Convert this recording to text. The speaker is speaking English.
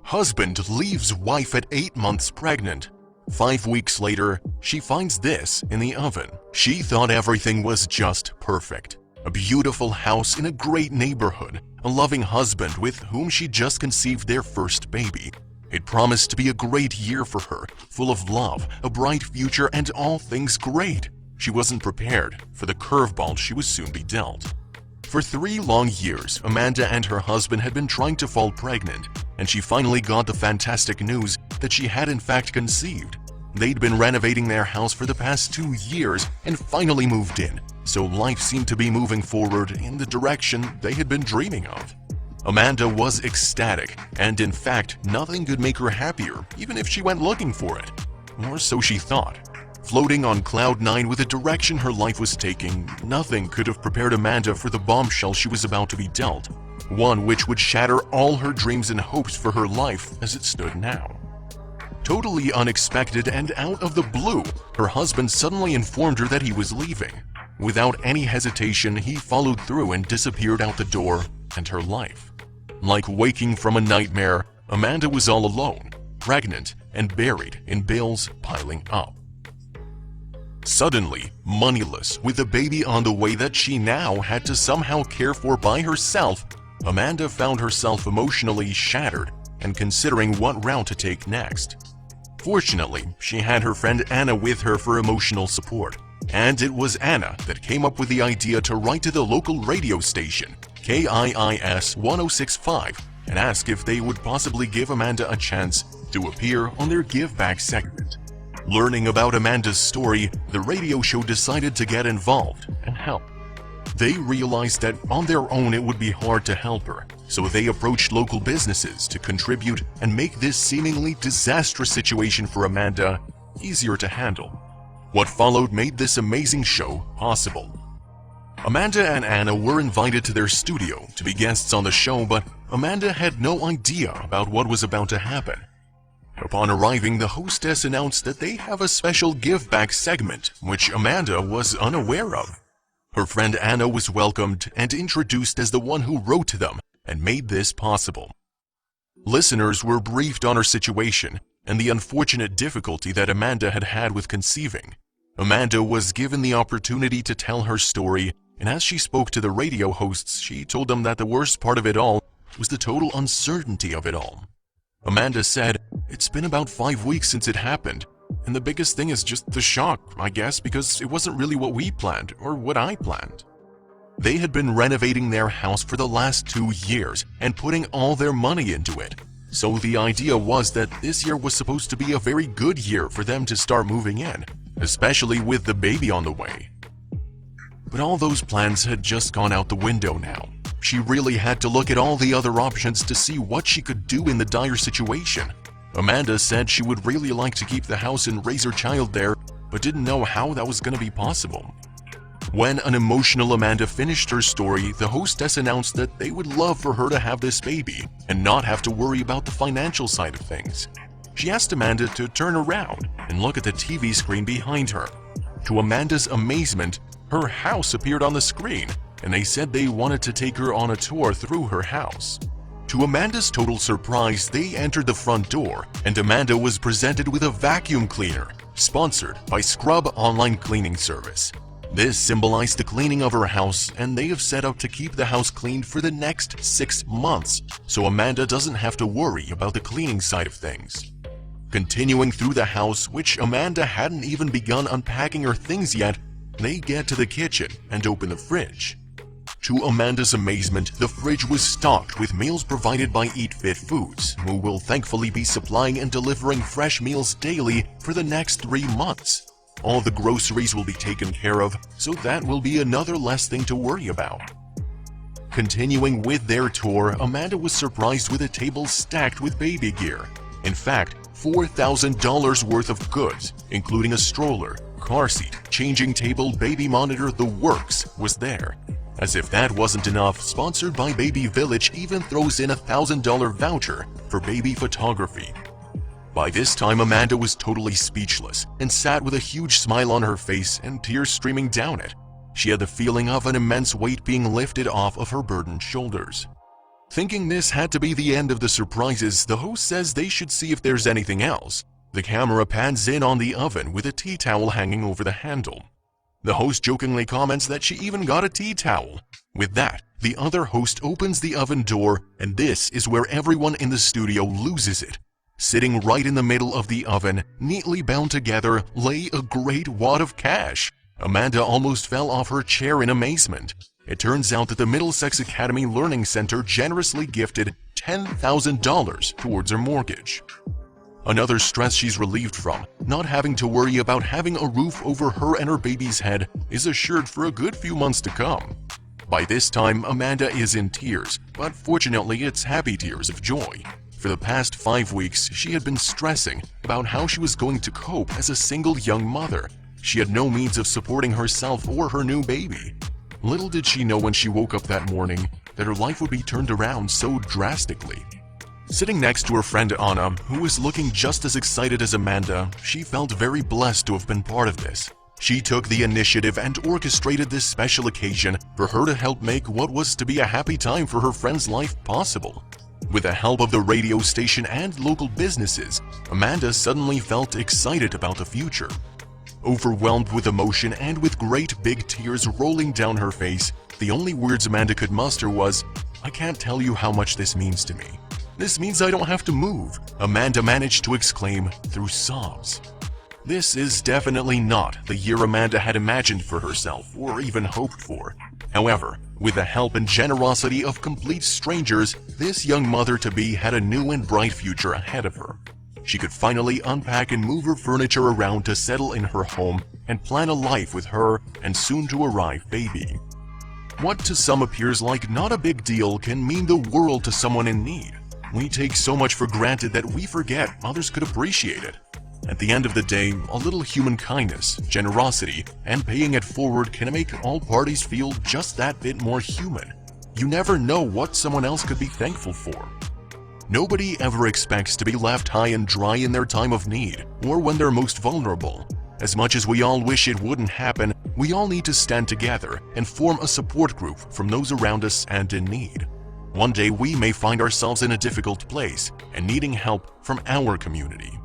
Husband leaves wife at 8 months pregnant. 5 weeks later, she finds this in the oven. She thought everything was just perfect. A beautiful house in a great neighborhood, a loving husband with whom she just conceived their first baby. It promised to be a great year for her, full of love, a bright future, and all things great. She wasn't prepared for the curveball she would soon be dealt. For 3 long years, Amanda and her husband had been trying to fall pregnant, and she finally got the fantastic news that she had in fact conceived. They'd been renovating their house for the past 2 years and finally moved in, so life seemed to be moving forward in the direction they had been dreaming of. Amanda was ecstatic, and in fact, nothing could make her happier, even if she went looking for it. Or so she thought. Floating on cloud 9 with the direction her life was taking, nothing could have prepared Amanda for the bombshell she was about to be dealt, one which would shatter all her dreams and hopes for her life as it stood now. Totally unexpected and out of the blue, her husband suddenly informed her that he was leaving. Without any hesitation, he followed through and disappeared out the door and her life. Like waking from a nightmare, Amanda was all alone, pregnant, and buried in bills piling up. Suddenly, moneyless, with a baby on the way that she now had to somehow care for by herself, Amanda found herself emotionally shattered and considering what route to take next. Fortunately, she had her friend Anna with her for emotional support, and it was Anna that came up with the idea to write to the local radio station, KIIS 1065, and ask if they would possibly give Amanda a chance to appear on their Give Back segment. Learning about Amanda's story, the radio show decided to get involved and help. They realized that on their own it would be hard to help her, so they approached local businesses to contribute and make this seemingly disastrous situation for Amanda easier to handle. What followed made this amazing show possible. Amanda and Anna were invited to their studio to be guests on the show, but Amanda had no idea about what was about to happen. Upon arriving, the hostess announced that they have a special Give Back segment, which Amanda was unaware of. Her friend Anna was welcomed and introduced as the one who wrote to them and made this possible. Listeners were briefed on her situation and the unfortunate difficulty that Amanda had had with conceiving. Amanda was given the opportunity to tell her story, and as she spoke to the radio hosts, she told them that the worst part of it all was the total uncertainty of it all. Amanda said, "It's been about 5 weeks since it happened, and the biggest thing is just the shock, I guess, because it wasn't really what we planned or what I planned." They had been renovating their house for the last 2 years and putting all their money into it. So the idea was that this year was supposed to be a very good year for them to start moving in, especially with the baby on the way. But all those plans had just gone out the window now. She really had to look at all the other options to see what she could do in the dire situation. Amanda said she would really like to keep the house and raise her child there, but didn't know how that was going to be possible. When an emotional Amanda finished her story, the hostess announced that they would love for her to have this baby and not have to worry about the financial side of things. She asked Amanda to turn around and look at the TV screen behind her. To Amanda's amazement, her house appeared on the screen, and they said they wanted to take her on a tour through her house. To Amanda's total surprise, they entered the front door, and Amanda was presented with a vacuum cleaner, sponsored by Scrub Online Cleaning Service. This symbolized the cleaning of her house, and they have set up to keep the house cleaned for the next 6 months, so Amanda doesn't have to worry about the cleaning side of things. Continuing through the house, which Amanda hadn't even begun unpacking her things yet, they get to the kitchen and open the fridge. To Amanda's amazement, the fridge was stocked with meals provided by Eat Fit Foods, who will thankfully be supplying and delivering fresh meals daily for the next 3 months. All the groceries will be taken care of, so that will be another less thing to worry about. Continuing with their tour, Amanda was surprised with a table stacked with baby gear. In fact, $4,000 worth of goods, including a stroller, car seat, changing table, baby monitor, the works, was there. As if that wasn't enough, Sponsored by Baby Village even throws in a $1,000 voucher for baby photography. By this time, Amanda was totally speechless and sat with a huge smile on her face and tears streaming down it. She had the feeling of an immense weight being lifted off of her burdened shoulders. Thinking this had to be the end of the surprises, the host says they should see if there's anything else. The camera pans in on the oven with a tea towel hanging over the handle. The host jokingly comments that she even got a tea towel. With that, the other host opens the oven door, and this is where everyone in the studio loses it. Sitting right in the middle of the oven, neatly bound together, lay a great wad of cash. Amanda almost fell off her chair in amazement. It turns out that the Middlesex Academy Learning Center generously gifted $10,000 towards her mortgage. Another stress she's relieved from, not having to worry about having a roof over her and her baby's head, is assured for a good few months to come. By this time, Amanda is in tears, but fortunately it's happy tears of joy. For the past 5 weeks, she had been stressing about how she was going to cope as a single young mother. She had no means of supporting herself or her new baby. Little did she know when she woke up that morning that her life would be turned around so drastically. Sitting next to her friend Anna, who was looking just as excited as Amanda, she felt very blessed to have been part of this. She took the initiative and orchestrated this special occasion for her to help make what was to be a happy time for her friend's life possible. With the help of the radio station and local businesses, Amanda suddenly felt excited about the future. Overwhelmed with emotion and with great big tears rolling down her face, the only words Amanda could muster was, "I can't tell you how much this means to me. This means I don't have to move," Amanda managed to exclaim through sobs. This is definitely not the year Amanda had imagined for herself or even hoped for. However, with the help and generosity of complete strangers, this young mother-to-be had a new and bright future ahead of her. She could finally unpack and move her furniture around to settle in her home and plan a life with her and soon-to-arrive baby. What to some appears like not a big deal can mean the world to someone in need. We take so much for granted that we forget others could appreciate it. At the end of the day, a little human kindness, generosity, and paying it forward can make all parties feel just that bit more human. You never know what someone else could be thankful for. Nobody ever expects to be left high and dry in their time of need or when they're most vulnerable. As much as we all wish it wouldn't happen, we all need to stand together and form a support group from those around us and in need. One day we may find ourselves in a difficult place and needing help from our community.